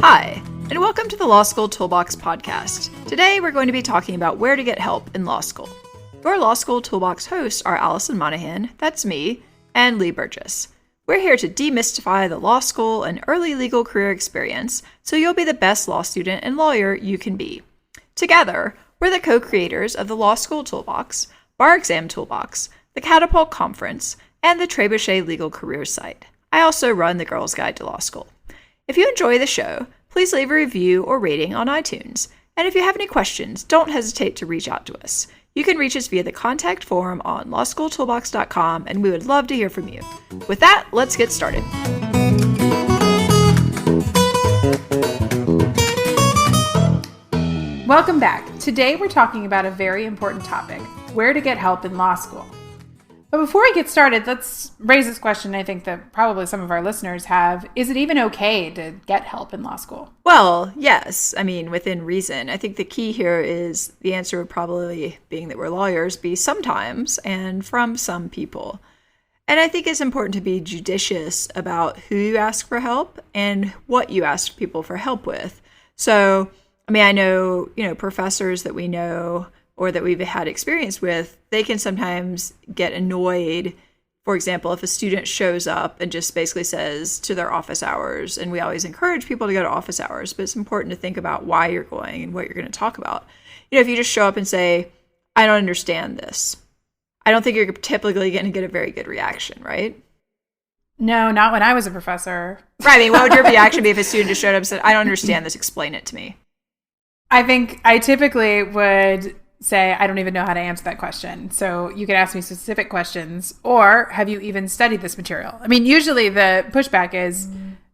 Hi, and welcome to the Law School Toolbox podcast. Today we're going to be talking about where to get help in law school. Your Law School Toolbox hosts are Allison Monahan, that's me, and Lee Burgess. We're here to demystify the law school and early legal career experience so you'll be the best law student and lawyer you can be. Together, we're the co-creators of the Law School Toolbox, Bar Exam Toolbox, the Catapult Conference, and the Trebuchet Legal Careers site. I also run the Girls Guide to Law School. If you enjoy the show, please leave a review or rating on iTunes. And if you have any questions, don't hesitate to reach out to us. You can reach us via the contact form on lawschooltoolbox.com, and we would love to hear from you. With that, let's get started. Welcome back. Today we're talking about a very important topic, where to get help in law school. But before we get started, let's raise this question I think that probably some of our listeners have. Is it even okay to get help in law school? Well, yes. I mean, within reason. I think the key here is the answer would probably, being that we're lawyers, be sometimes and from some people. And I think it's important to be judicious about who you ask for help and what you ask people for help with. So, I mean, I know, professors that we know or that we've had experience with, they can sometimes get annoyed. For example, if a student shows up and just basically says to their office hours, and we always encourage people to go to office hours, but it's important to think about why you're going and what you're going to talk about. If you just show up and say, I don't understand this, I don't think you're typically going to get a very good reaction, right? No, not when I was a professor. Right. I mean, what would your reaction be if a student just showed up and said, I don't understand this, explain it to me? I think I typically would say, I don't even know how to answer that question. So you could ask me specific questions, or have you even studied this material? I mean, usually the pushback is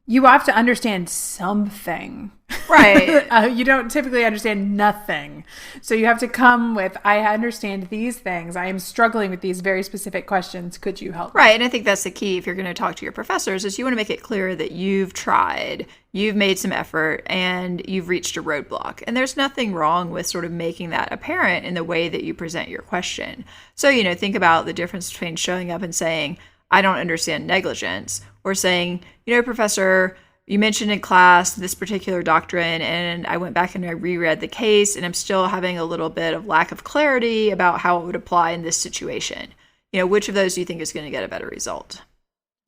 you have to understand something. Right. You don't typically understand nothing. So you have to come with, I understand these things. I am struggling with these very specific questions. Could you help me? Right. And I think that's the key if you're going to talk to your professors is you want to make it clear that you've tried, you've made some effort, and you've reached a roadblock. And there's nothing wrong with sort of making that apparent in the way that you present your question. So, think about the difference between showing up and saying, I don't understand negligence, or saying, Professor, you mentioned in class this particular doctrine, and I went back and I reread the case, and I'm still having a little bit of lack of clarity about how it would apply in this situation. Which of those do you think is going to get a better result?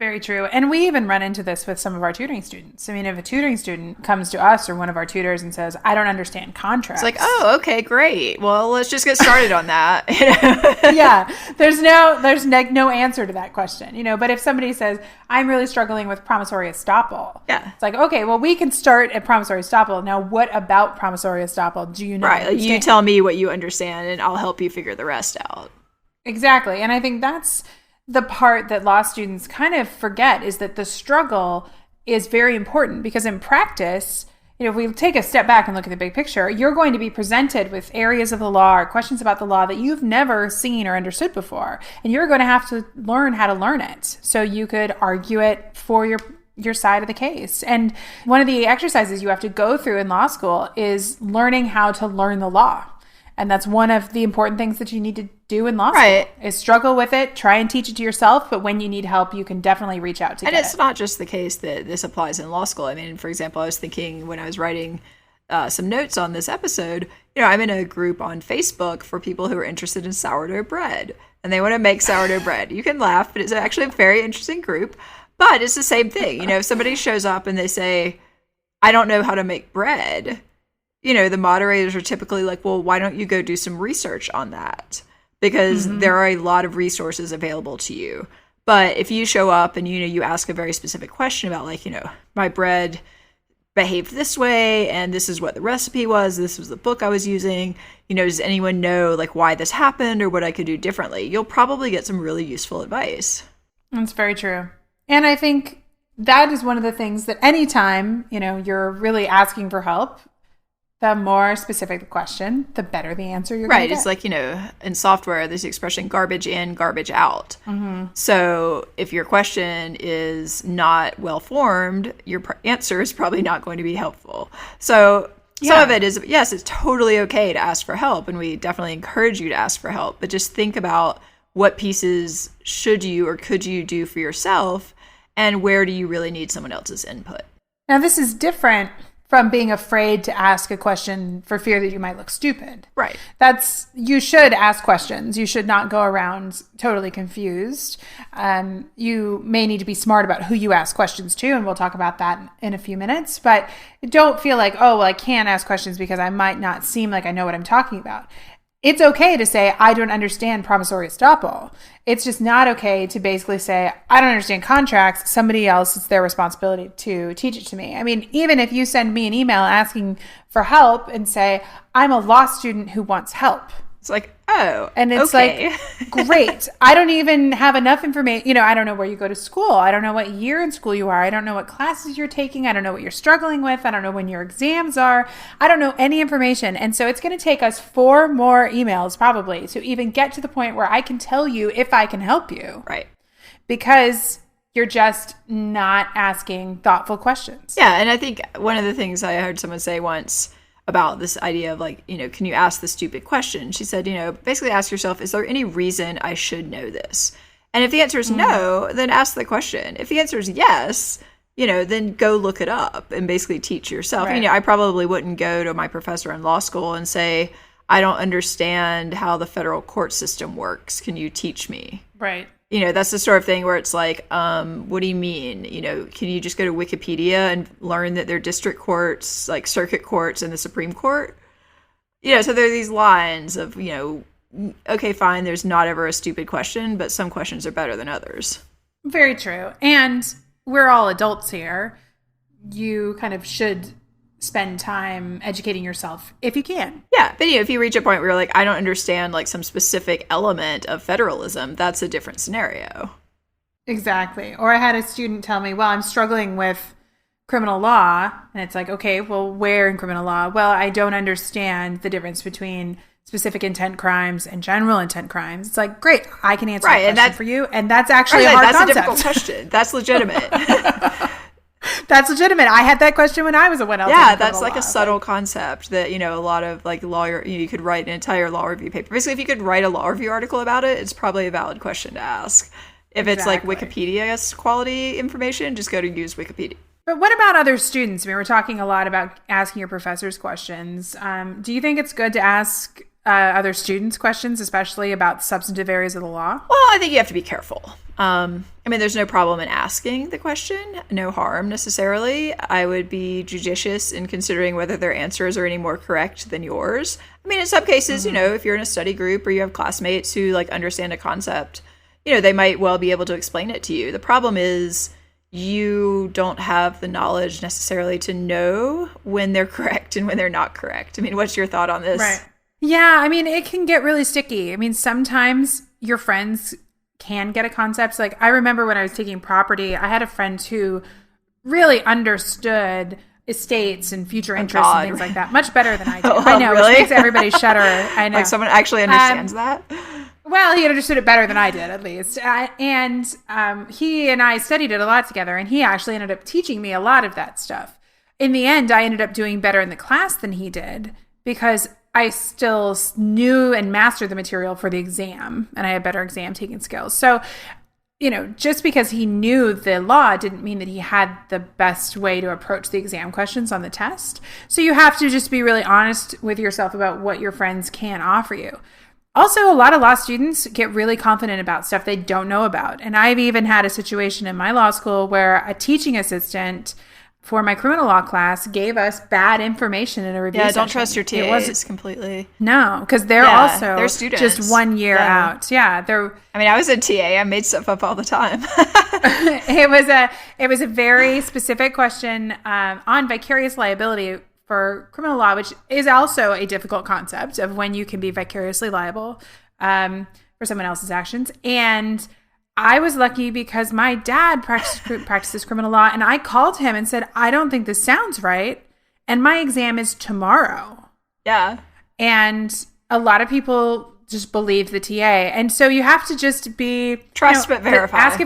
Very true. And we even run into this with some of our tutoring students. I mean, if a tutoring student comes to us or one of our tutors and says, I don't understand contracts. It's like, oh, okay, great. Well, let's just get started on that. Yeah. There's no answer to that question, But if somebody says, I'm really struggling with promissory estoppel. Yeah. It's like, okay, well, we can start at promissory estoppel. Now, what about promissory estoppel do you know? Right. You tell me what you understand and I'll help you figure the rest out. Exactly. And I think that's the part that law students kind of forget, is that the struggle is very important, because in practice, if we take a step back and look at the big picture, you're going to be presented with areas of the law or questions about the law that you've never seen or understood before. And you're going to have to learn how to learn it so you could argue it for your side of the case. And one of the exercises you have to go through in law school is learning how to learn the law. And that's one of the important things that you need to do in law school, is struggle with it, try and teach it to yourself. But when you need help, you can definitely reach out to get it. And it's not just the case that this applies in law school. I mean, for example, I was thinking when I was writing some notes on this episode, I'm in a group on Facebook for people who are interested in sourdough bread. And they want to make sourdough bread. You can laugh, but it's actually a very interesting group. But it's the same thing. If somebody shows up and they say, I don't know how to make bread, the moderators are typically like, well, why don't you go do some research on that? Because there are a lot of resources available to you. But if you show up and, you ask a very specific question about my bread behaved this way, and this is what the recipe was, this was the book I was using, does anyone know why this happened or what I could do differently? You'll probably get some really useful advice. That's very true. And I think that is one of the things that anytime, you're really asking for help, the more specific the question, the better the answer you're going to get. It's like, in software, there's the expression garbage in, garbage out. Mm-hmm. So if your question is not well-formed, your answer is probably not going to be helpful. So some of it is, yes, it's totally okay to ask for help, and we definitely encourage you to ask for help, but just think about what pieces should you or could you do for yourself, and where do you really need someone else's input? Now, this is different from being afraid to ask a question for fear that you might look stupid. Right. You should ask questions. You should not go around totally confused. You may need to be smart about who you ask questions to, and we'll talk about that in a few minutes. But don't feel like, oh, well, I can't ask questions because I might not seem like I know what I'm talking about. It's okay to say, I don't understand promissory estoppel. It's just not okay to basically say, I don't understand contracts. Somebody else, it's their responsibility to teach it to me. I mean, even if you send me an email asking for help and say, I'm a law student who wants help. It's like, oh, and it's okay. Like, great. I don't even have enough information. I don't know where you go to school. I don't know what year in school you are. I don't know what classes you're taking. I don't know what you're struggling with. I don't know when your exams are. I don't know any information. And so it's going to take us 4 more emails probably to even get to the point where I can tell you if I can help you. Right. Because you're just not asking thoughtful questions. Yeah. And I think one of the things I heard someone say once about this idea of like, can you ask the stupid question? She said, basically ask yourself, is there any reason I should know this? And if the answer is no, then ask the question. If the answer is yes, then go look it up and basically teach yourself. Right. I probably wouldn't go to my professor in law school and say, I don't understand how the federal court system works. Can you teach me? Right. That's the sort of thing where it's like, what do you mean? Can you just go to Wikipedia and learn that there are district courts, like circuit courts and the Supreme Court? So there are these lines of, okay, fine, there's not ever a stupid question, but some questions are better than others. Very true. And we're all adults here. You kind of should spend time educating yourself if you can. Yeah, but if you reach a point where you're like, I don't understand like some specific element of federalism, that's a different scenario. Exactly. Or I had a student tell me, well, I'm struggling with criminal law. And it's like, okay, well, where in criminal law? Well, I don't understand the difference between specific intent crimes and general intent crimes. It's like, great, I can answer that question for you. And that's actually a hard concept. That's a difficult question. That's legitimate. That's legitimate. I had that question when I was a when else. Yeah, that's like a subtle concept that, a lot of like lawyer, you could write an entire law review paper. Basically, if you could write a law review article about it, it's probably a valid question to ask. If it's like Wikipedia quality information, just go to use Wikipedia. But what about other students? I mean, we're talking a lot about asking your professors questions. Do you think it's good to ask other students questions, especially about substantive areas of the law? Well, I think you have to be careful. There's no problem in asking the question, no harm necessarily. I would be judicious in considering whether their answers are any more correct than yours. In some cases, if you're in a study group or you have classmates who like understand a concept, they might well be able to explain it to you. The problem is you don't have the knowledge necessarily to know when they're correct and when they're not correct. What's your thought on this? Right. Yeah, it can get really sticky. Sometimes your friends can get a concept. Like I remember when I was taking property, I had a friend who really understood estates and future interests and things like that much better than I do. I know, really? Which makes everybody shudder. I know. Like someone actually understands that? Well, he understood it better than I did, at least. He and I studied it a lot together, and he actually ended up teaching me a lot of that stuff. In the end, I ended up doing better in the class than he did because I still knew and mastered the material for the exam, and I had better exam taking skills. So, just because he knew the law didn't mean that he had the best way to approach the exam questions on the test. So you have to just be really honest with yourself about what your friends can offer you. Also, a lot of law students get really confident about stuff they don't know about. And I've even had a situation in my law school where a teaching assistant for my criminal law class gave us bad information in a review session. Don't trust your TAs completely. No, because they're students. Just 1 year out. Yeah, I was a TA. I made stuff up all the time. It was a very specific question on vicarious liability for criminal law, which is also a difficult concept of when you can be vicariously liable for someone else's actions. And I was lucky because my dad practices criminal law, and I called him and said, I don't think this sounds right, and my exam is tomorrow. Yeah. And a lot of people just believe the TA. And so you have to just be... Trust but verify.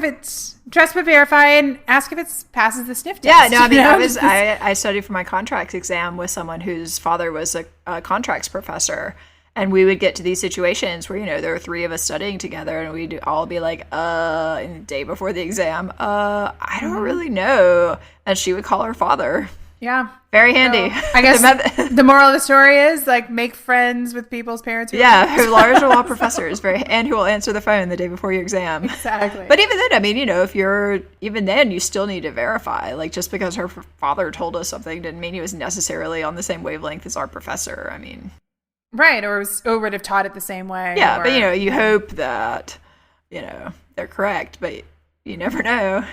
Trust but verify, and ask if it passes the sniff test. Yeah, I studied for my contracts exam with someone whose father was a contracts professor. And we would get to these situations where, there were 3 of us studying together and we'd all be like, in the day before the exam, I don't really know. And she would call her father. Yeah. Very handy. So, I guess the moral of the story is like make friends with people's parents. Who are large law professors, and who will answer the phone the day before your exam. Exactly. But even then, if you're, even then, you still need to verify. Like, just because her father told us something didn't mean he was necessarily on the same wavelength as our professor. Right. Or would have taught it the same way. Yeah. But, you hope that, they're correct, but you never know.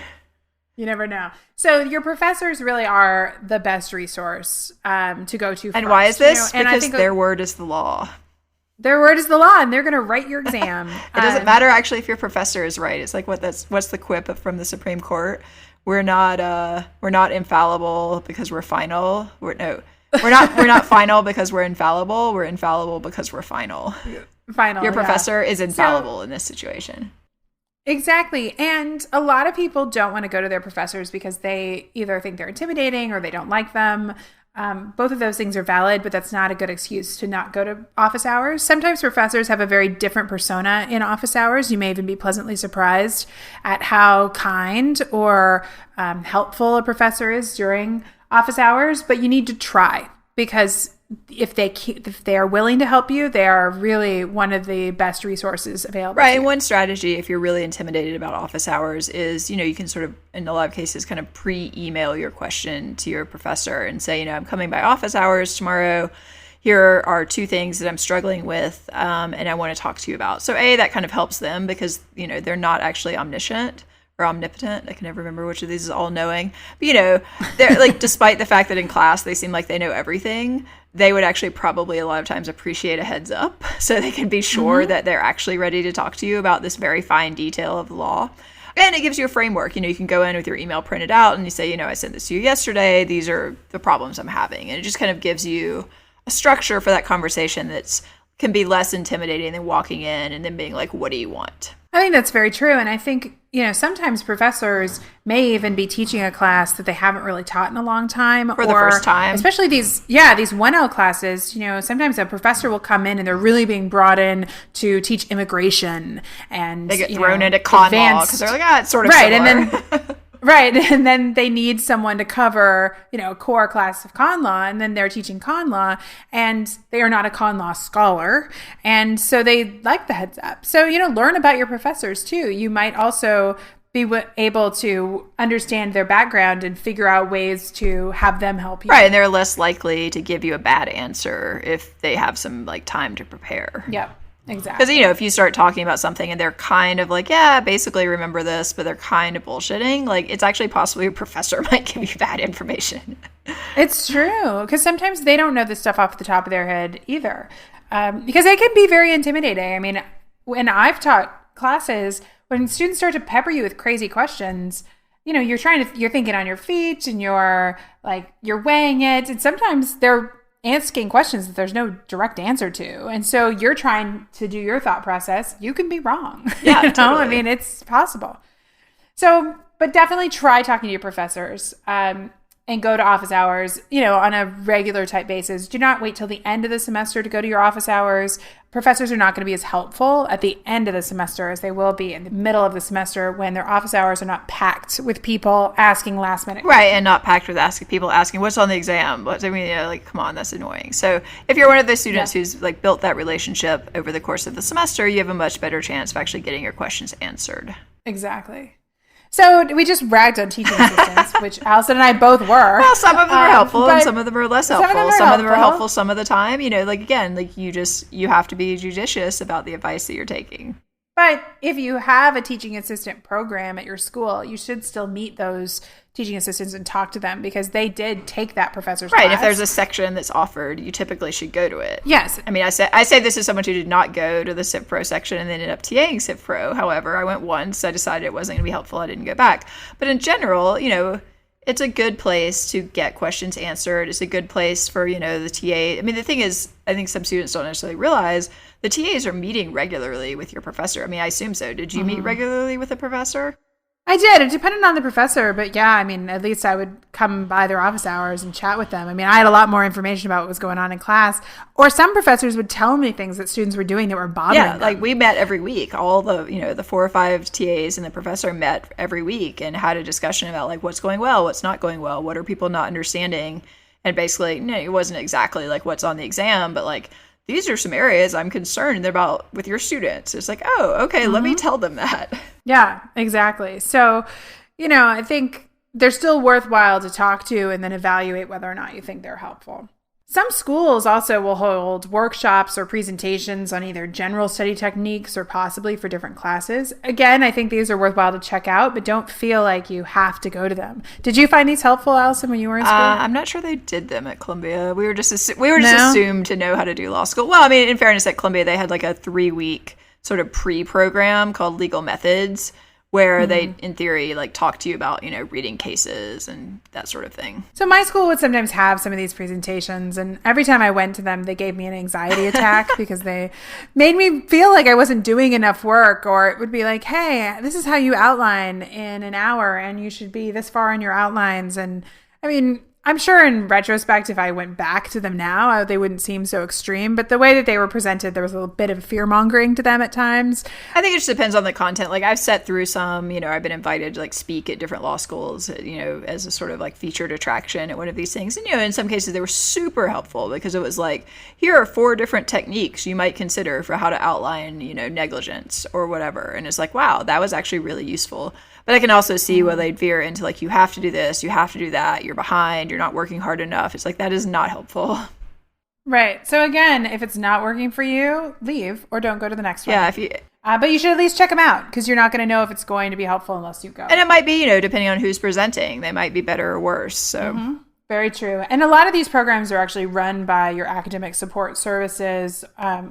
You never know. So your professors really are the best resource to go to. And why is this? Because I think their word is the law. Their word is the law, and they're going to write your exam. It doesn't matter actually if your professor is right. It's like what's the quip from the Supreme Court? We're not infallible because we're final. We're not final because we're infallible. We're infallible because we're final. Final. Your professor is infallible in this situation. Exactly. And a lot of people don't want to go to their professors because they either think they're intimidating or they don't like them. Both of those things are valid, but that's not a good excuse to not go to office hours. Sometimes professors have a very different persona in office hours. You may even be pleasantly surprised at how kind or helpful a professor is during office hours, but you need to try, because if they are willing to help you, they are really one of the best resources available. Right. And one strategy, if you're really intimidated about office hours, is, you can sort of, in a lot of cases, kind of pre-email your question to your professor and say, I'm coming by office hours tomorrow. Here are 2 things that I'm struggling with, and I want to talk to you about. So that kind of helps them because, they're not actually omniscient or omnipotent. I can never remember which of these is all-knowing. But, they're like, despite the fact that in class they seem like they know everything, they would actually probably a lot of times appreciate a heads up so they can be sure that they're actually ready to talk to you about this very fine detail of the law. And it gives you a framework. You can go in with your email printed out and you say, I sent this to you yesterday. These are the problems I'm having. And it just kind of gives you a structure for that conversation can be less intimidating than walking in and then being like, what do you want? I think that's very true. And I think, sometimes professors may even be teaching a class that they haven't really taught in a long time. For the first time. Especially these 1L classes, sometimes a professor will come in and they're really being brought in to teach immigration. And they get thrown into con law because they're like, it's sort of right, similar. And then right. And then they need someone to cover, a core class of con law. And then they're teaching con law and they are not a con law scholar. And so they like the heads up. So, learn about your professors too. You might also be able to understand their background and figure out ways to have them help you. Right. And they're less likely to give you a bad answer if they have some time to prepare. Yep. Exactly. Because, if you start talking about something and they're kind of like, yeah, basically remember this, but they're kind of bullshitting, it's actually possible your professor might give you bad information. It's true. Because sometimes they don't know this stuff off the top of their head either. Because it can be very intimidating. When I've taught classes, when students start to pepper you with crazy questions, you're thinking on your feet and you're weighing it. And sometimes they're asking questions that there's no direct answer to. And so you're trying to do your thought process. You can be wrong. Yeah, totally. It's possible. So, but definitely try talking to your professors and go to office hours, on a regular type basis. Do not wait till the end of the semester to go to your office hours. Professors are not going to be as helpful at the end of the semester as they will be in the middle of the semester when their office hours are not packed with people asking last minute. Right, and not packed with people asking what's on the exam. Come on, that's annoying. So if you're one of those students who's built that relationship over the course of the semester, you have a much better chance of actually getting your questions answered. Exactly. So we just ragged on teaching assistants, which Allison and I both were. Well, some of them are helpful and some of them are less helpful. Some of them are helpful some of the time. You have to be judicious about the advice that you're taking. But if you have a teaching assistant program at your school, you should still meet those teaching assistants and talk to them because they did take that professor's class. Right. If there's a section that's offered, you typically should go to it. Yes. I say this as someone who did not go to the Civ Pro section and then ended up TAing Civ Pro. However, I went once. I decided it wasn't going to be helpful. I didn't go back. But in general, it's a good place to get questions answered. It's a good place for, the TA. The thing is, I think some students don't necessarily realize the TAs are meeting regularly with your professor. I assume so. Did you meet regularly with a professor? I did. It depended on the professor, but yeah, I mean, at least I would come by their office hours and chat with them. I mean, I had a lot more information about what was going on in class, or some professors would tell me things that students were doing that were bothering them. Like we met every week. All the, the 4 or 5 TAs and the professor met every week and had a discussion about like what's going well, what's not going well, what are people not understanding. And basically, it wasn't exactly like what's on the exam, but like, these are some areas I'm concerned about with your students. It's like, oh, okay, let me tell them that. Yeah, exactly. So, I think they're still worthwhile to talk to and then evaluate whether or not you think they're helpful. Some schools also will hold workshops or presentations on either general study techniques or possibly for different classes. Again, I think these are worthwhile to check out, but don't feel like you have to go to them. Did you find these helpful, Allison, when you were in school? I'm not sure they did them at Columbia. We were just assumed to know how to do law school. Well, I mean, in fairness, at Columbia, they had like a 3-week sort of pre-program called Legal Methods, where they, in theory, like talk to you about, reading cases and that sort of thing. So my school would sometimes have some of these presentations, and every time I went to them, they gave me an anxiety attack because they made me feel like I wasn't doing enough work, or it would be like, hey, this is how you outline in an hour, and you should be this far in your outlines. And I mean, I'm sure in retrospect, if I went back to them now, they wouldn't seem so extreme. But the way that they were presented, there was a little bit of fear-mongering to them at times. I think it just depends on the content. Like I've sat through some, I've been invited to like speak at different law schools, as a sort of like featured attraction at one of these things. And, in some cases they were super helpful because it was like, here are 4 different techniques you might consider for how to outline, negligence or whatever. And it's like, wow, that was actually really useful. But I can also see where they'd veer into like, you have to do this, you have to do that, you're behind, you're not working hard enough. It's like, that is not helpful. Right. So again, if it's not working for you, leave or don't go to the next one. Yeah. But you should at least check them out because you're not going to know if it's going to be helpful unless you go. And it might be, depending on who's presenting, they might be better or worse. So. Very true. And a lot of these programs are actually run by your academic support services,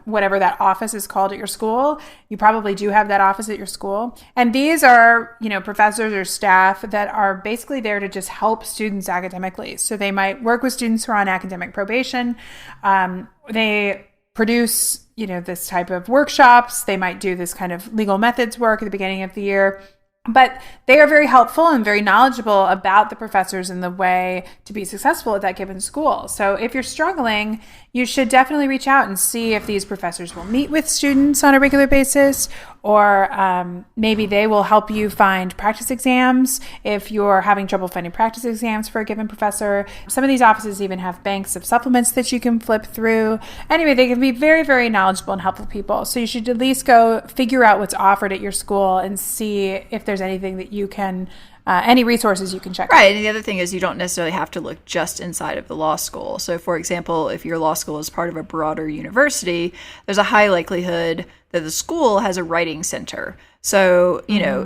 whatever that office is called at your school. You probably do have that office at your school. And these are, professors or staff that are basically there to just help students academically. So they might work with students who are on academic probation. They produce, this type of workshops. They might do this kind of legal methods work at the beginning of the year. But they are very helpful and very knowledgeable about the professors and the way to be successful at that given school. So if you're struggling, you should definitely reach out and see if these professors will meet with students on a regular basis, or maybe they will help you find practice exams if you're having trouble finding practice exams for a given professor. Some of these offices even have banks of supplements that you can flip through. Anyway, they can be very, very knowledgeable and helpful people. So you should at least go figure out what's offered at your school and see if there's anything that you can, any resources you can check out. Right. And the other thing is you don't necessarily have to look just inside of the law school. So for example, if your law school is part of a broader university, there's a high likelihood that the school has a writing center. So,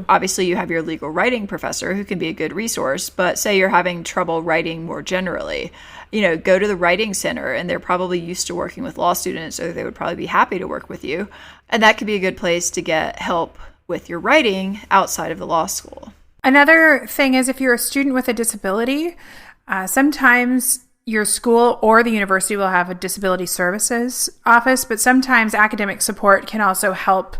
obviously you have your legal writing professor who can be a good resource, but say you're having trouble writing more generally, go to the writing center, and they're probably used to working with law students, so they would probably be happy to work with you. And that could be a good place to get help with your writing outside of the law school. Another thing is if you're a student with a disability, sometimes your school or the university will have a disability services office, but sometimes academic support can also help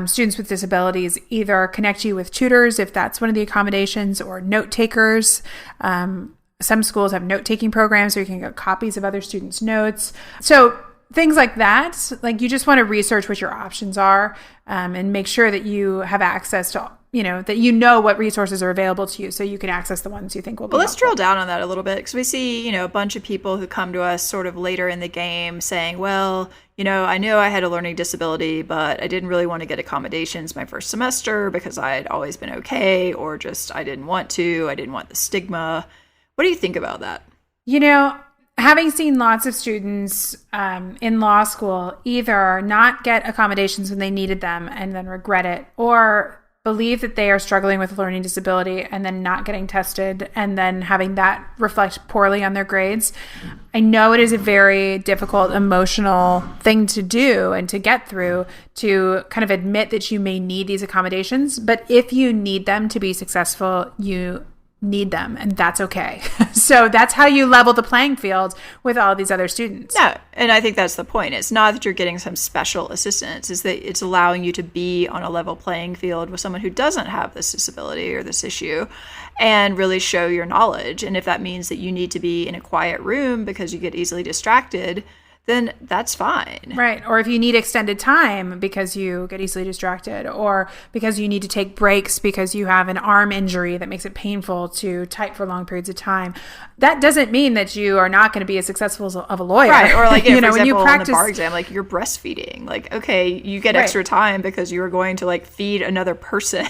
students with disabilities either connect you with tutors if that's one of the accommodations, or note takers. Some schools have note-taking programs where you can get copies of other students' notes. So things like that, like you just want to research what your options are and make sure that you have access to, that what resources are available to you so you can access the ones you think will be Let's helpful. drill down on that a little bit, because we see, a bunch of people who come to us sort of later in the game saying, well, I know I had a learning disability, but I didn't really want to get accommodations my first semester because I had always been okay, or just I didn't want the stigma. What do you think about that? Having seen lots of students in law school either not get accommodations when they needed them and then regret it, or believe that they are struggling with a learning disability and then not getting tested and then having that reflect poorly on their grades. I know it is a very difficult emotional thing to do and to get through, to kind of admit that you may need these accommodations. But if you need them to be successful, you need them, and that's okay. So that's how you level the playing field with all these other students. No, and I think that's the point. It's not that you're getting some special assistance, it's that it's allowing you to be on a level playing field with someone who doesn't have this disability or this issue and really show your knowledge. And if that means that you need to be in a quiet room because you get easily distracted, then that's fine. Right. Or if you need extended time because you get easily distracted, or because you need to take breaks because you have an arm injury that makes it painful to type for long periods of time, that doesn't mean that you are not going to be as successful of a lawyer. Right. Or like, for example, when you practice on the bar exam, like you're breastfeeding. Like, okay, you get extra time because you are going to like feed another person.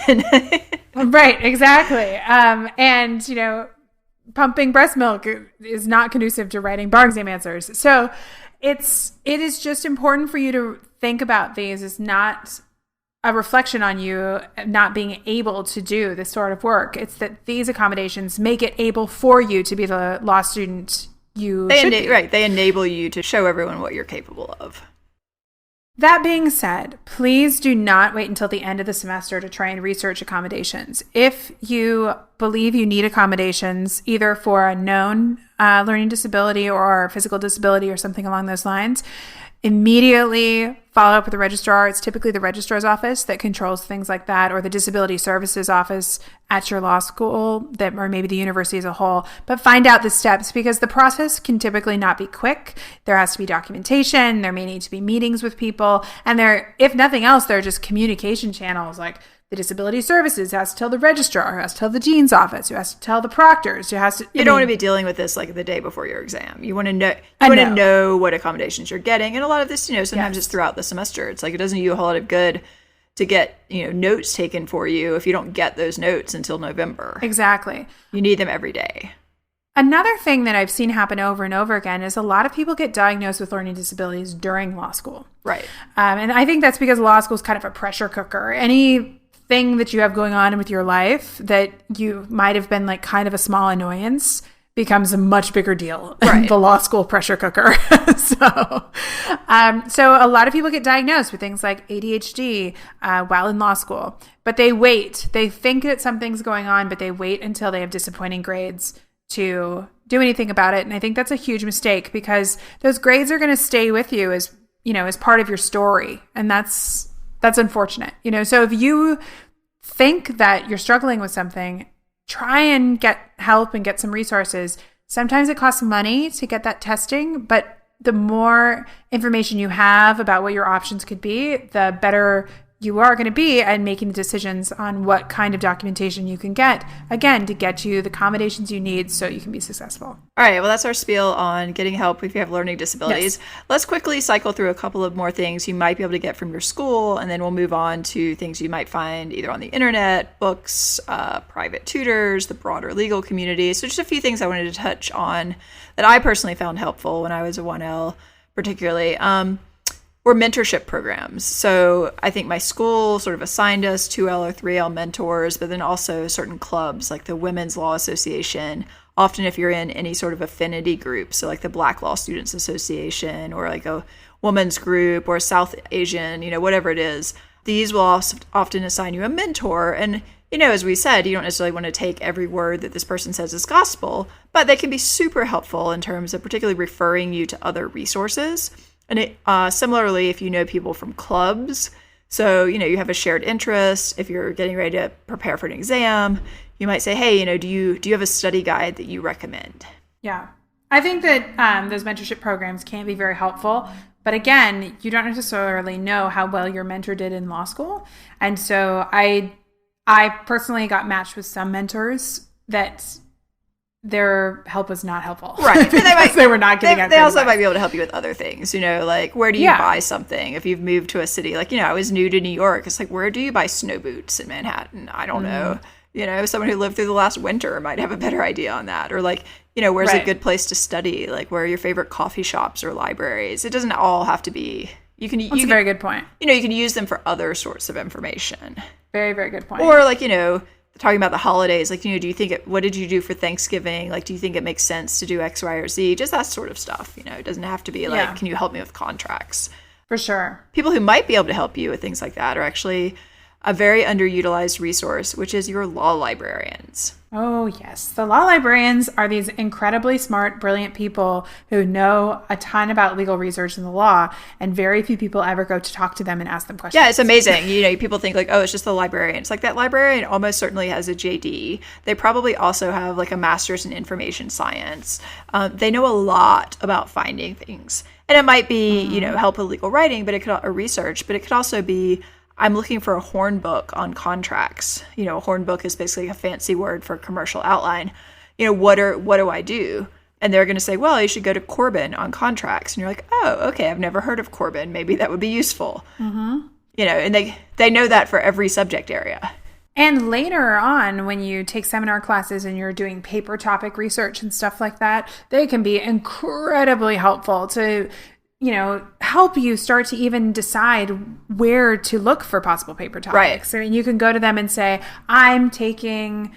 Right. Exactly. And, pumping breast milk is not conducive to writing bar exam answers. So it is just important for you to think about these as not a reflection on you not being able to do this sort of work. It's that these accommodations make it able for you to be the law student you should be. Right. They enable you to show everyone what you're capable of. That being said, please do not wait until the end of the semester to try and research accommodations. If you believe you need accommodations, either for a known learning disability or physical disability or something along those lines, immediately follow up with the registrar. It's typically the registrar's office that controls things like that, or the disability services office at your law school, or maybe the university as a whole. But find out the steps, because the process can typically not be quick. There has to be documentation. There may need to be meetings with people. And if nothing else, there are just communication channels, like the disability services has to tell the registrar, who has to tell the dean's office, who has to tell the proctors, who has to... You don't want to be dealing with this like the day before your exam. You want to know what accommodations you're getting. And a lot of this, sometimes it's throughout the semester. It's like it doesn't do you a whole lot of good to get, notes taken for you if you don't get those notes until November. Exactly. You need them every day. Another thing that I've seen happen over and over again is a lot of people get diagnosed with learning disabilities during law school. Right. And I think that's because law school is kind of a pressure cooker. Anything that you have going on with your life that you might have been like kind of a small annoyance becomes a much bigger deal. Right. The law school pressure cooker. So a lot of people get diagnosed with things like ADHD while in law school, but they wait. They think that something's going on, but they wait until they have disappointing grades to do anything about it. And I think that's a huge mistake, because those grades are going to stay with you as part of your story. And that's unfortunate. So if you think that you're struggling with something, try and get help and get some resources. Sometimes it costs money to get that testing, but the more information you have about what your options could be, the better you are going to be at making the decisions on what kind of documentation you can get, again, to get you the accommodations you need so you can be successful. All right, well, that's our spiel on getting help if you have learning disabilities. Yes. Let's quickly cycle through a couple of more things you might be able to get from your school, and then we'll move on to things you might find either on the internet, books, private tutors, the broader legal community. So just a few things I wanted to touch on that I personally found helpful when I was a 1L particularly. Or mentorship programs. So I think my school sort of assigned us 2L or 3L mentors, but then also certain clubs like the Women's Law Association. Often if you're in any sort of affinity group, so like the Black Law Students Association or like a women's group or South Asian, whatever it is, these will often assign you a mentor. And, as we said, you don't necessarily want to take every word that this person says as gospel, but they can be super helpful in terms of particularly referring you to other resources. And similarly, if you know people from clubs, so, you have a shared interest, if you're getting ready to prepare for an exam, you might say, hey, do you have a study guide that you recommend? Yeah. I think that those mentorship programs can be very helpful. But again, you don't necessarily know how well your mentor did in law school. And so I personally got matched with some mentors that their help was not helpful. Right. They were not giving out They also might be able to help you with other things, like where do you buy something? If you've moved to a city, like, I was new to New York. It's like, where do you buy snow boots in Manhattan? I don't know. Someone who lived through the last winter might have a better idea on that. Or like, where's a good place to study? Like, where are your favorite coffee shops or libraries? It doesn't all have to be. That's a very good point. You can use them for other sorts of information. Very, very good point. Or like, talking about the holidays, like, what did you do for Thanksgiving? Like, do you think it makes sense to do X, Y, or Z? Just that sort of stuff, it doesn't have to be like, can you help me with contracts? For sure. People who might be able to help you with things like that are actually a very underutilized resource, which is your law librarians. Oh, yes. The law librarians are these incredibly smart, brilliant people who know a ton about legal research in the law, and very few people ever go to talk to them and ask them questions. Yeah, it's amazing. People think like, oh, it's just the librarian. It's like that librarian almost certainly has a JD. They probably also have like a master's in information science. They know a lot about finding things. And it might be, help with legal writing, but it could, or research, but it could also be, I'm looking for a horn book on contracts. A horn book is basically a fancy word for commercial outline. What do I do? And they're going to say, well, you should go to Corbin on contracts. And you're like, oh, okay, I've never heard of Corbin. Maybe that would be useful. And they know that for every subject area. And later on, when you take seminar classes and you're doing paper topic research and stuff like that, they can be incredibly helpful to help you start to even decide where to look for possible paper topics. Right. So you can go to them and say, I'm taking,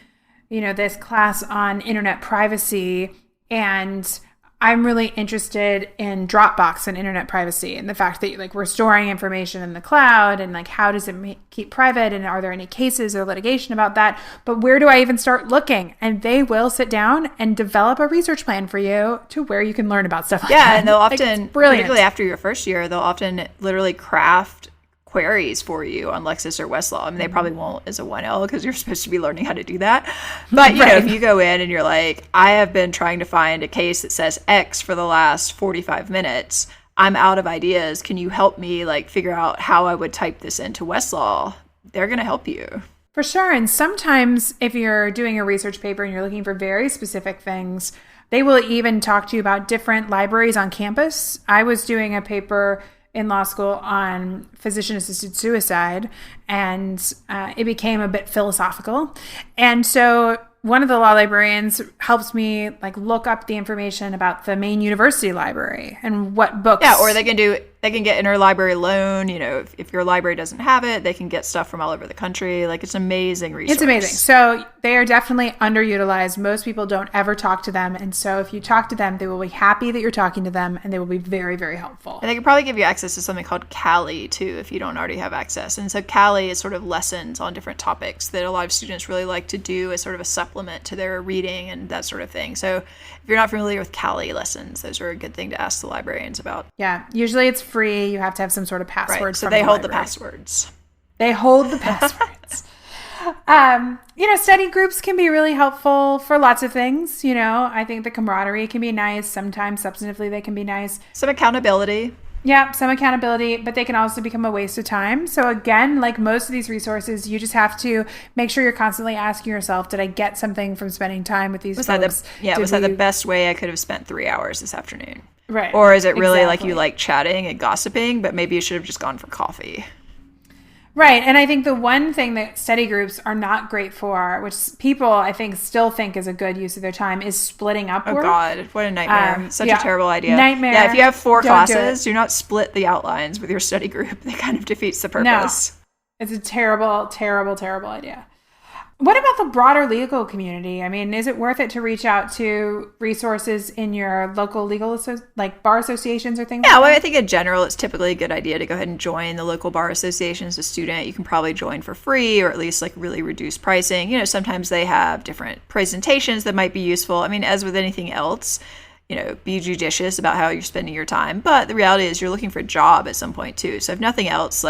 this class on internet privacy, and I'm really interested in Dropbox and internet privacy and the fact that we're storing information in the cloud, and how does it keep private, and are there any cases or litigation about that? But where do I even start looking? And they will sit down and develop a research plan for you to where you can learn about stuff like that. Yeah, and they'll often, brilliant. Particularly after your first year, they'll often literally craft queries for you on Lexis or Westlaw. I mean, they probably won't as a 1L because you're supposed to be learning how to do that. But, if you go in and you're like, I have been trying to find a case that says X for the last 45 minutes. I'm out of ideas. Can you help me figure out how I would type this into Westlaw? They're going to help you. For sure. And sometimes if you're doing a research paper and you're looking for very specific things, they will even talk to you about different libraries on campus. I was doing a paper in law school on physician-assisted suicide, and it became a bit philosophical. And so one of the law librarians helps me look up the information about the main university library and what books. Yeah, or they can get interlibrary loan. If your library doesn't have it, they can get stuff from all over the country. It's an amazing resource. It's amazing. So they are definitely underutilized. Most people don't ever talk to them. And so if you talk to them, they will be happy that you're talking to them, and they will be very, very helpful. And they can probably give you access to something called Cali too, if you don't already have access. And so Cali is sort of lessons on different topics that a lot of students really like to do as sort of a supplement to their reading and that sort of thing. So if you're not familiar with Cali lessons, those are a good thing to ask the librarians about. Yeah, usually it's free. You have to have some sort of password. Right. So they hold the passwords. They hold the passwords. Study groups can be really helpful for lots of things. I think the camaraderie can be nice. Sometimes substantively they can be nice. Some accountability. Yeah, some accountability, but they can also become a waste of time. So again, like most of these resources, you just have to make sure you're constantly asking yourself, did I get something from spending time with these folks? Was that the best way I could have spent 3 hours this afternoon? Right. Or is it really like you like chatting and gossiping, but maybe you should have just gone for coffee? Right. And I think the one thing that study groups are not great for, which people I think still think is a good use of their time, is splitting up work. Oh God, what a nightmare. Such a terrible idea. Nightmare. Yeah, if you have 4 classes, do not split the outlines with your study group. That kind of defeats the purpose. No. It's a terrible, terrible, terrible idea. What about the broader legal community? I mean, is it worth it to reach out to resources in your local legal, bar associations or things like that? Well, I think in general, it's typically a good idea to go ahead and join the local bar association as a student. You can probably join for free or at least really reduced pricing. Sometimes they have different presentations that might be useful. I mean, as with anything else, be judicious about how you're spending your time. But the reality is you're looking for a job at some point too. So if nothing else,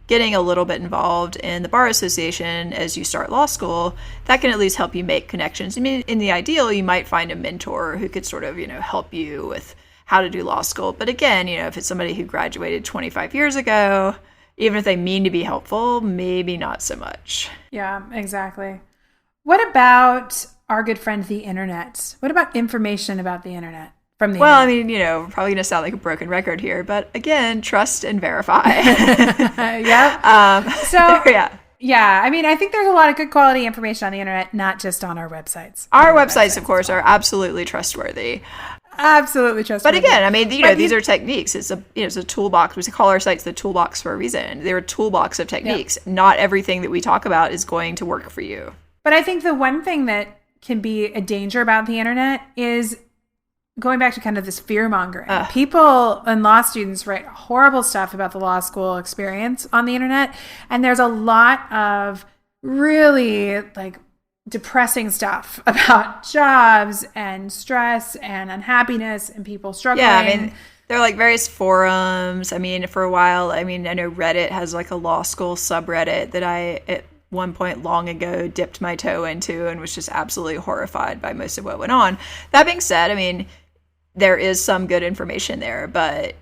getting a little bit involved in the bar association as you start law school, that can at least help you make connections. I mean, in the ideal, you might find a mentor who could sort of, help you with how to do law school. But again, if it's somebody who graduated 25 years ago, even if they mean to be helpful, maybe not so much. Yeah, exactly. What about our good friend, the internet? What about information about the internet? Internet. I mean, we're probably going to sound like a broken record here, but again, trust and verify. Yeah. Yeah. I mean, I think there's a lot of good quality information on the internet, not just on our websites. Our websites, of course, are absolutely trustworthy. Absolutely trustworthy. But again, I mean, these are techniques. It's a toolbox. We call our sites the toolbox for a reason. They're a toolbox of techniques. Yep. Not everything that we talk about is going to work for you. But I think the one thing that can be a danger about the internet is going back to kind of this fear mongering, people and law students write horrible stuff about the law school experience on the internet. And there's a lot of really like depressing stuff about jobs and stress and unhappiness and people struggling. Yeah, I mean, there are like various forums. I mean, for a while, I mean, I know Reddit has like a law school subreddit that I, at one point long ago, dipped my toe into and was just absolutely horrified by most of what went on. That being said, I mean, there is some good information there, but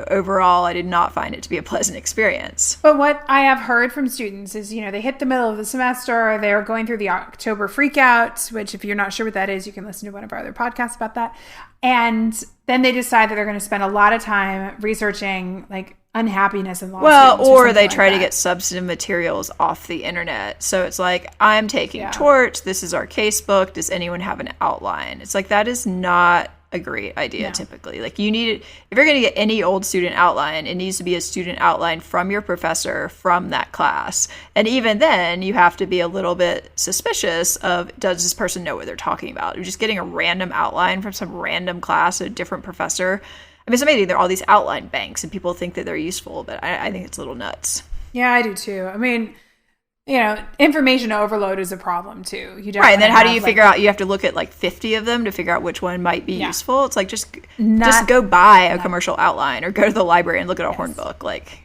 overall, I did not find it to be a pleasant experience. But what I have heard from students is, they hit the middle of the semester, they're going through the October freakout, which if you're not sure what that is, you can listen to one of our other podcasts about that. And then they decide that they're going to spend a lot of time researching like unhappiness in law. Well, or they try to get substantive materials off the internet. So it's like, I'm taking torts. This is our case book. Does anyone have an outline? It's like, that is not a great idea. Typically, like, you need it if you're going to get any old student outline, it needs to be a student outline from your professor from that class. And even then, you have to be a little bit suspicious of, does this person know what they're talking about? You're just getting a random outline from some random class, a different professor. I mean, it's amazing. There are all these outline banks and people think that they're useful, but I think it's a little nuts. Yeah, I do too. I mean, information overload is a problem too. You don't right, and then how do you figure out? You have to look at like 50 of them to figure out which one might be useful. It's like, just go buy a commercial outline or go to the library and look at a horn book. Like,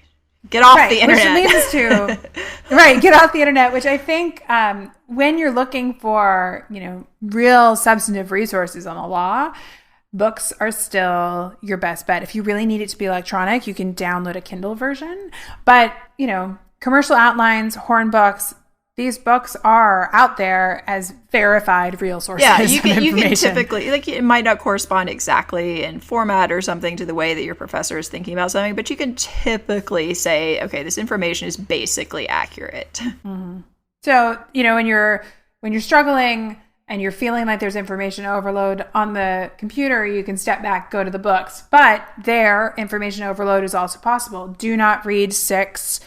get off the internet. Which leads to get off the internet. Which I think when you're looking for real substantive resources on the law, books are still your best bet. If you really need it to be electronic, you can download a Kindle version. But commercial outlines, horn books, these books are out there as verified real sources. Yeah, you can typically, like, it might not correspond exactly in format or something to the way that your professor is thinking about something, but you can typically say, okay, this information is basically accurate. Mm-hmm. So, when you're struggling and you're feeling like there's information overload on the computer, you can step back, go to the books. But information overload is also possible. Do not read 6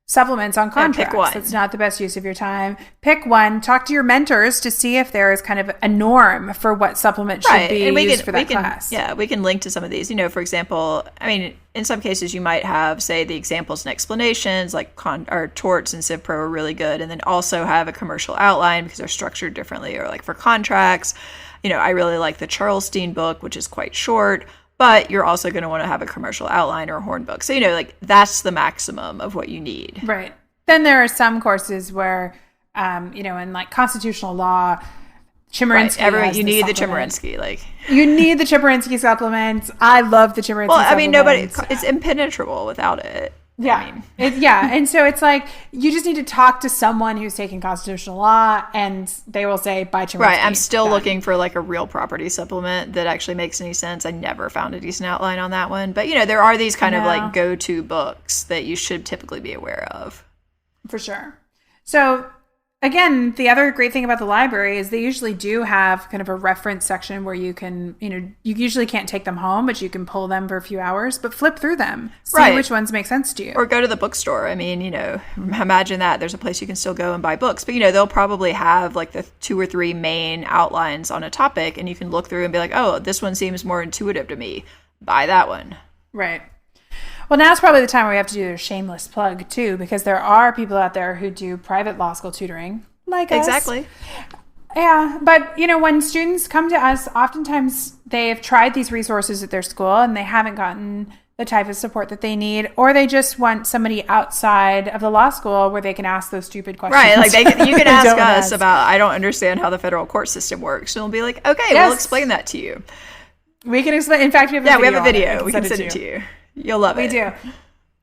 supplements on contracts. Pick one. That's not the best use of your time. Pick one. Talk to your mentors to see if there is kind of a norm for what supplement should be used for that class. Yeah, we can link to some of these. For example, I mean, in some cases you might have, say, the examples and explanations, like torts and CivPro are really good, and then also have a commercial outline because they're structured differently. Or like for contracts, I really like the Charleston book, which is quite short. But you're also going to want to have a commercial outline or a horn book. So, that's the maximum of what you need. Right. Then there are some courses where, in like constitutional law, Chemerinsky. Right. You need the Chemerinsky. You need the Chemerinsky supplement. I love the Chemerinsky supplement. Well, I mean, it's impenetrable without it. Yeah. I mean. And so it's like, you just need to talk to someone who's taking constitutional law and they will say, buy Chemerinsky. Right. I'm still looking for like a real property supplement that actually makes any sense. I never found a decent outline on that one. But, there are these kind of like go-to books that you should typically be aware of. For sure. So, again, the other great thing about the library is they usually do have kind of a reference section where you can, you usually can't take them home, but you can pull them for a few hours, but flip through them, see which ones make sense to you. Or go to the bookstore. I mean, imagine that. There's a place you can still go and buy books, but, they'll probably have like the 2 or 3 main outlines on a topic, and you can look through and be like, oh, this one seems more intuitive to me. Buy that one. Right. Well, now's probably the time where we have to do a shameless plug, too, because there are people out there who do private law school tutoring, like us. Exactly. Yeah, but, when students come to us, oftentimes they've tried these resources at their school and they haven't gotten the type of support that they need, or they just want somebody outside of the law school where they can ask those stupid questions. Right, like you can ask us about, I don't understand how the federal court system works, and we'll be like, okay, we'll explain that to you. We can explain. In fact, we have a video. We can send it to you. You'll love it. We do.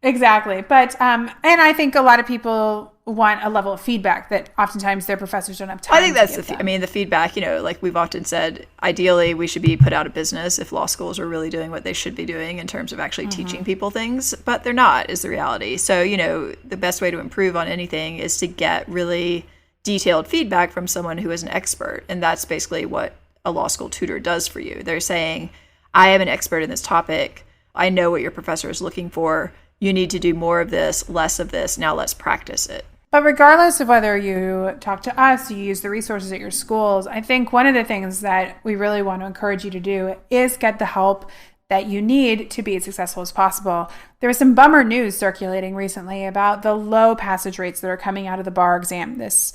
Exactly. But, and I think a lot of people want a level of feedback that oftentimes their professors don't have time. I think that's the feedback, like we've often said, ideally we should be put out of business if law schools are really doing what they should be doing in terms of actually teaching people things, but they're not, is the reality. So, the best way to improve on anything is to get really detailed feedback from someone who is an expert. And that's basically what a law school tutor does for you. They're saying, I am an expert in this topic. I know what your professor is looking for. You need to do more of this, less of this. Now let's practice it. But regardless of whether you talk to us, you use the resources at your schools, I think one of the things that we really want to encourage you to do is get the help that you need to be as successful as possible. There was some bummer news circulating recently about the low passage rates that are coming out of the bar exam this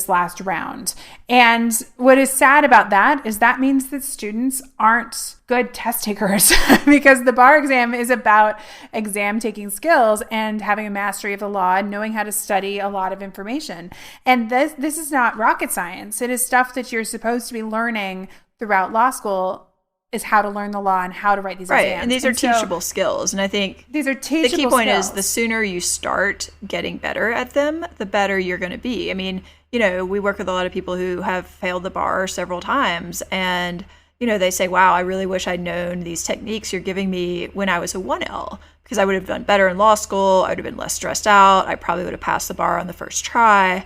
last round. And what is sad about that is that means that students aren't good test takers because the bar exam is about exam taking skills and having a mastery of the law and knowing how to study a lot of information. And this is not rocket science. It is stuff that you're supposed to be learning throughout law school, is how to learn the law and how to write these exams. And these are teachable skills. And I think these are teachable skills. The key point is the sooner you start getting better at them, the better you're going to be. I mean, we work with a lot of people who have failed the bar several times, and, they say, wow, I really wish I'd known these techniques you're giving me when I was a 1L, because I would have done better in law school. I would have been less stressed out. I probably would have passed the bar on the first try.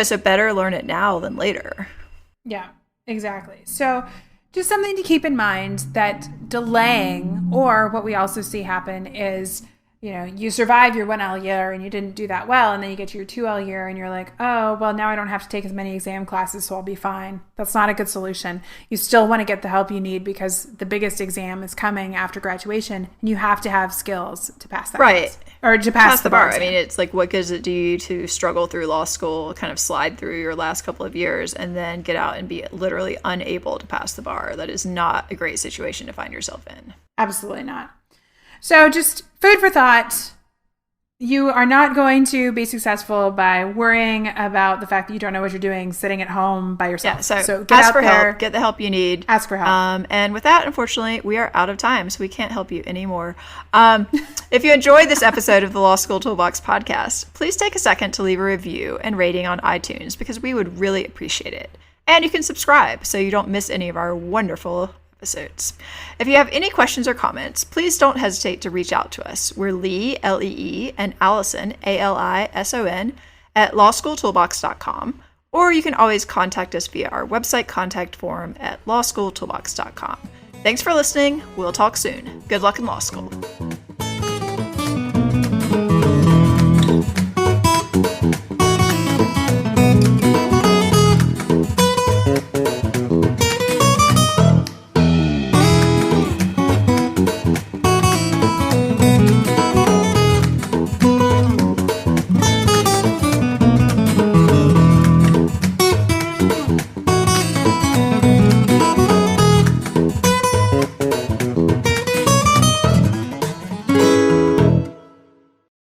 So better learn it now than later. Yeah, exactly. So just something to keep in mind, that delaying, or what we also see happen is, you survive your 1L year and you didn't do that well, and then you get to your 2L year and you're like, oh, well, now I don't have to take as many exam classes, so I'll be fine. That's not a good solution. You still want to get the help you need because the biggest exam is coming after graduation, and you have to have skills to pass that class, or to pass the bar exam. I mean, it's like, what does it do you to struggle through law school, kind of slide through your last couple of years, and then get out and be literally unable to pass the bar? That is not a great situation to find yourself in. Absolutely not. So just food for thought. You are not going to be successful by worrying about the fact that you don't know what you're doing sitting at home by yourself. Yeah, so get ask for help. Get the help you need. Ask for help. And with that, unfortunately, we are out of time, so we can't help you anymore. If you enjoyed this episode of the Law School Toolbox podcast, please take a second to leave a review and rating on iTunes, because we would really appreciate it. And you can subscribe so you don't miss any of our wonderful episodes. If you have any questions or comments, please don't hesitate to reach out to us. We're Lee, L-E-E, and Allison, A-L-I-S-O-N, at lawschooltoolbox.com, or you can always contact us via our website contact form at lawschooltoolbox.com. Thanks for listening. We'll talk soon. Good luck in law school.